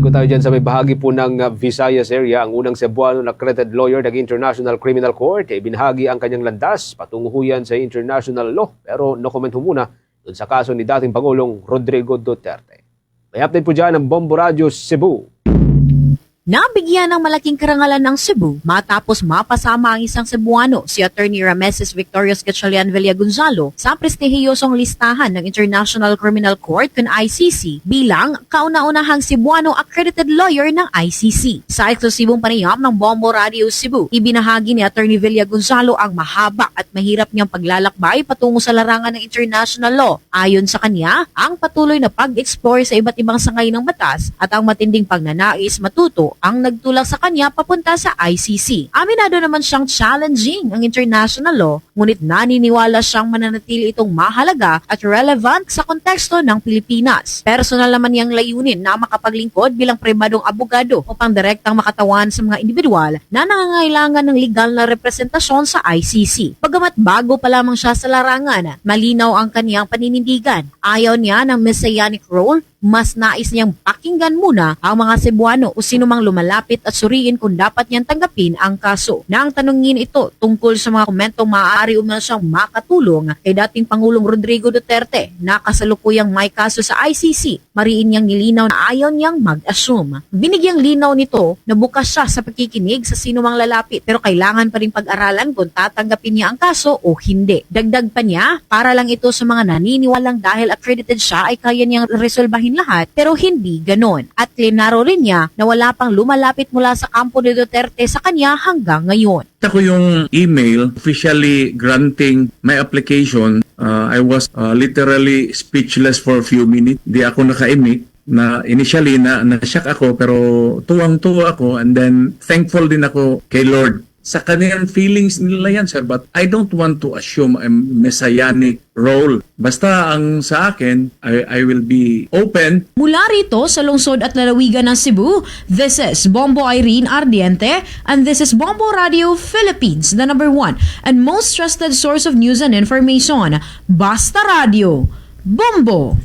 Ikot tayo dyan sa may bahagi po ng Visayas area. Ang unang Cebuano na accredited lawyer ng International Criminal Court ay binahagi ang kanyang landas patungo yan sa international law. Pero no comment ho muna dun sa kaso ni dating Pangulong Rodrigo Duterte. May update po dyan ng Bombo Radio Cebu. Nabigyan ng malaking karangalan ng Cebu matapos mapasama ang isang Cebuano, si Attorney Rameses Victorious Gatchalian Villagonzalo, sa prestihiyosong listahan ng International Criminal Court kung ICC bilang kauna-unahang Cebuano accredited lawyer ng ICC. Sa eksklusibong panayam ng Bombo Radio Cebu, ibinahagi ni Attorney Villagonzalo ang mahaba at mahirap niyang paglalakbay patungo sa larangan ng international law. Ayon sa kanya, ang patuloy na pag-explore sa iba't ibang sangay ng batas at ang matinding pagnanais matuto ang nagtulak sa kanya papunta sa ICC. Aminado naman siyang challenging ang international law, ngunit naniniwala siyang mananatili itong mahalaga at relevant sa konteksto ng Pilipinas. Personal naman niyang layunin na makapaglingkod bilang pribadong abogado upang direktang makatawan sa mga individual na nangangailangan ng legal na representasyon sa ICC. Bagamat bago pa lamang siya sa larangan, malinaw ang kaniyang paninindigan. Ayaw niya ng messianic role, mas nais niyang pakinggan muna ang mga Cebuano o sino mang lumalapit at suriin kung dapat niyang tanggapin ang kaso. Nang tanungin ito tungkol sa mga komentong maaari umano siyang makatulong kay dating Pangulong Rodrigo Duterte na kasalukuyang may kaso sa ICC, mariin niyang nilinaw na ayaw niyang mag-assume. Binigyang linaw nito na bukas siya sa pakikinig sa sino mang lalapit pero kailangan pa rin pag-aralan kung tatanggapin niya ang kaso o hindi. Dagdag pa niya, para lang ito sa mga naniniwalang dahil accredited siya ay kaya niyang resolbahin lahat, pero hindi ganon. At klinaro rin niya na wala pang lumalapit mula sa kampo ni Duterte sa kanya hanggang ngayon. Ako yung email officially granting my application. I was literally speechless for a few minutes. Di ako naka-emit. Na initially na-shock ako pero tuwang-tuwa ako, and then thankful din ako kay Lord. Sa kanilang feelings nila yan, sir, but I don't want to assume a messianic role. Basta ang sa akin, I will be open. Mula rito sa lungsod at lalawigan ng Cebu, this is Bombo Irene Ardiente, and this is Bombo Radio Philippines, the #1 and most trusted source of news and information. Basta Radio. Bombo!